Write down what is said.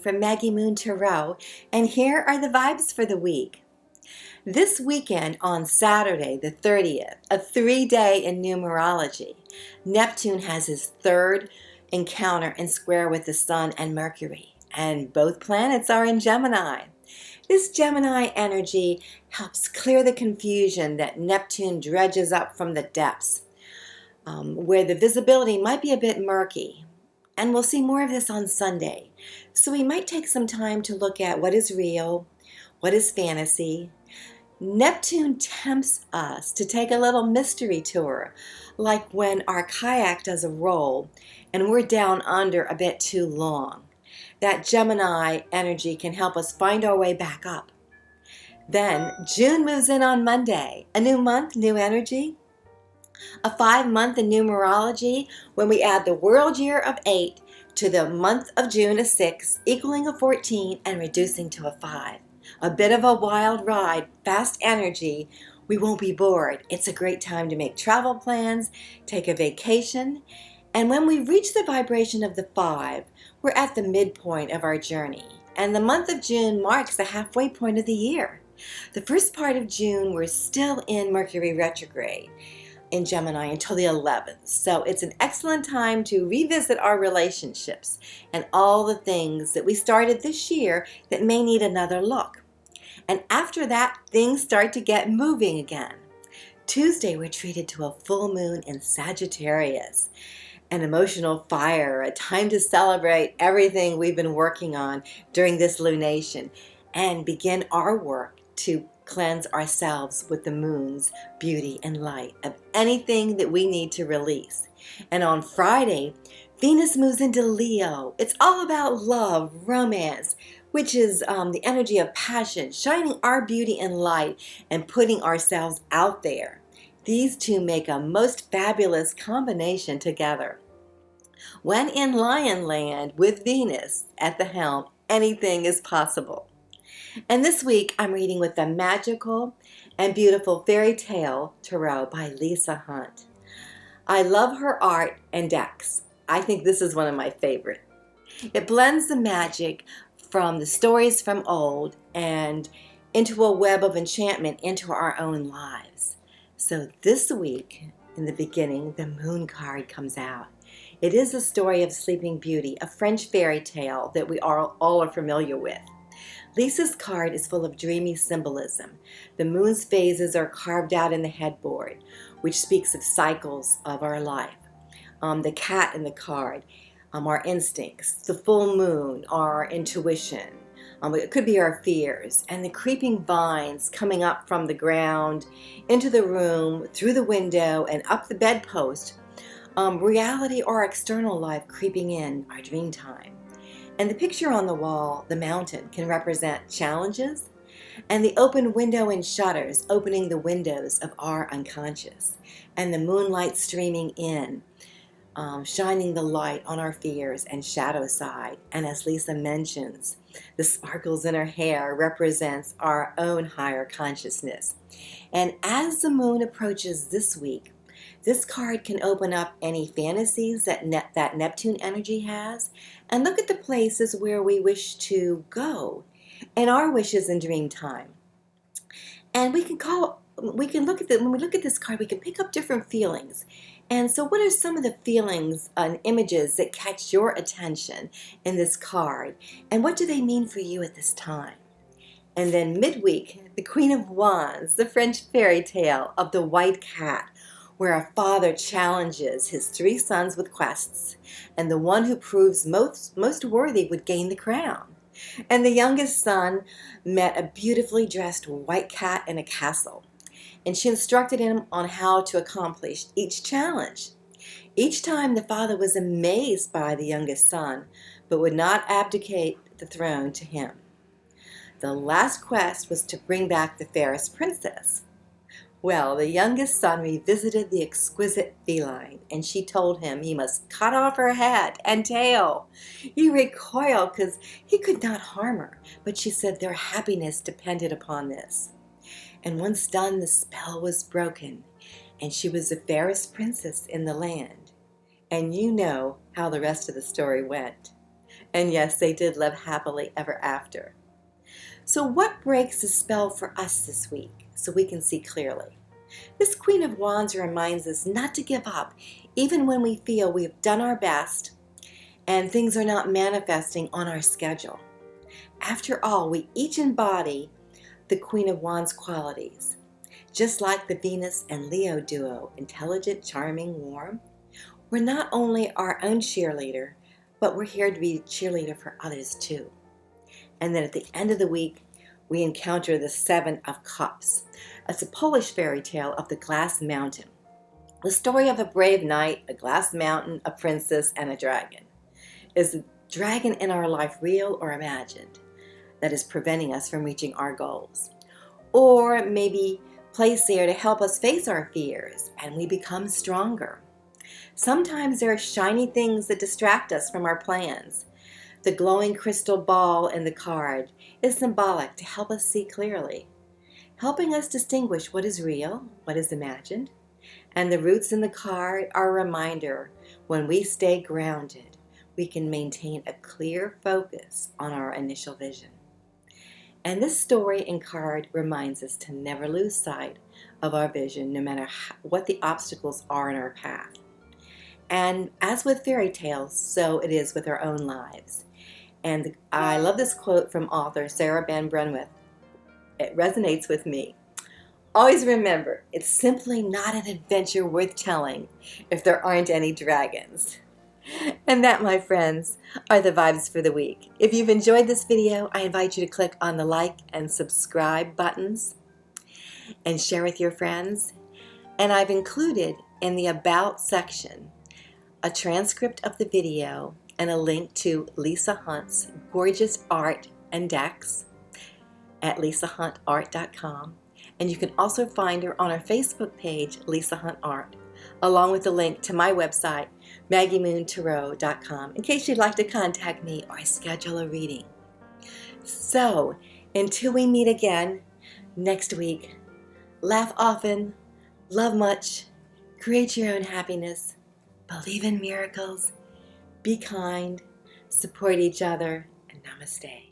from Maggie Moon Tarot, and here are the vibes for the week. This weekend on Saturday the 30th, a 3-day in numerology, Neptune has his third encounter and square with the Sun and Mercury, and both planets are in Gemini. This Gemini energy helps clear the confusion that Neptune dredges up from the depths, where the visibility might be a bit murky. And we'll see more of this on Sunday. So we might take some time to look at what is real, what is fantasy. Neptune tempts us to take a little mystery tour, like when our kayak does a roll and we're down under a bit too long. That Gemini energy can help us find our way back up. Then June moves in on Monday. A new month, new energy. A 5-month in numerology, when we add the world year of 8 to the month of June of 6, equaling a 14 and reducing to a 5. A bit of a wild ride, fast energy. We won't be bored. It's a great time to make travel plans, take a vacation. And when we reach the vibration of the 5, we're at the midpoint of our journey. And the month of June marks the halfway point of the year. The first part of June, we're still in Mercury retrograde in Gemini until the 11th. So it's an excellent time to revisit our relationships and all the things that we started this year that may need another look. And after that, things start to get moving again. Tuesday, we're treated to a full moon in Sagittarius. An emotional fire, a time to celebrate everything we've been working on during this lunation and begin our work to cleanse ourselves with the moon's beauty and light of anything that we need to release. And on Friday, Venus moves into Leo. It's all about love, romance, which is the energy of passion, shining our beauty and light and putting ourselves out there. These two make a most fabulous combination together. When in Lion Land with Venus at the helm, anything is possible. And this week, I'm reading with the Magical and Beautiful Fairy Tale Tarot by Lisa Hunt. I love her art and decks. I think this is one of my favorite. It blends the magic from the stories from old and into a web of enchantment into our own lives. So this week, in the beginning, the Moon card comes out. It is a story of Sleeping Beauty, a French fairy tale that we all are familiar with. Lisa's card is full of dreamy symbolism. The moon's phases are carved out in the headboard, which speaks of cycles of our life. The cat in the card, our instincts. The full moon, our intuition. It could be our fears. And the creeping vines coming up from the ground, into the room, through the window, and up the bedpost. Reality or external life creeping in, our dream time. And the picture on the wall, the mountain, can represent challenges, and the open window and shutters opening the windows of our unconscious, and the moonlight streaming in, shining the light on our fears and shadow side. And as Lisa mentions, the sparkles in her hair represents our own higher consciousness. And as the moon approaches this week, this card can open up any fantasies that Neptune energy has, and look at the places where we wish to go, and our wishes in dream time. And when we look at this card, we can pick up different feelings. And so what are some of the feelings and images that catch your attention in this card? And what do they mean for you at this time? And then midweek, the Queen of Wands, the French fairy tale of the white cat, where a father challenges his 3 sons with quests, and the one who proves most worthy would gain the crown. And the youngest son met a beautifully dressed white cat in a castle, and she instructed him on how to accomplish each challenge. Each time the father was amazed by the youngest son, but would not abdicate the throne to him. The last quest was to bring back the fairest princess. Well, the youngest son revisited the exquisite feline, and she told him he must cut off her head and tail. He recoiled because he could not harm her, but she said their happiness depended upon this. And once done, the spell was broken, and she was the fairest princess in the land. And you know how the rest of the story went. And yes, they did live happily ever after. So what breaks the spell for us this week so we can see clearly? This Queen of Wands reminds us not to give up, even when we feel we have done our best and things are not manifesting on our schedule. After all, we each embody the Queen of Wands qualities. Just like the Venus and Leo duo, intelligent, charming, warm, we're not only our own cheerleader, but we're here to be a cheerleader for others too. And then at the end of the week, we encounter the Seven of Cups. It's a Polish fairy tale of the Glass Mountain. The story of a brave knight, a glass mountain, a princess, and a dragon. Is the dragon in our life real or imagined that is preventing us from reaching our goals? Or maybe placed there to help us face our fears and we become stronger? Sometimes there are shiny things that distract us from our plans. The glowing crystal ball in the card is symbolic to help us see clearly, helping us distinguish what is real, what is imagined. And the roots in the card are a reminder when we stay grounded, we can maintain a clear focus on our initial vision. And this story and card reminds us to never lose sight of our vision, no matter what the obstacles are in our path. And as with fairy tales, so it is with our own lives. And I love this quote from author Sarah Van Brunwith. It resonates with me. Always remember, it's simply not an adventure worth telling if there aren't any dragons. And that, my friends, are the vibes for the week. If you've enjoyed this video, I invite you to click on the like and subscribe buttons and share with your friends. And I've included in the About section a transcript of the video and a link to Lisa Hunt's gorgeous art and decks at lisahuntart.com. And you can also find her on our Facebook page, Lisa Hunt Art, along with a link to my website, maggiemoontarot.com, in case you'd like to contact me or schedule a reading. So, until we meet again next week, laugh often, love much, create your own happiness, believe in miracles, be kind, support each other, and namaste.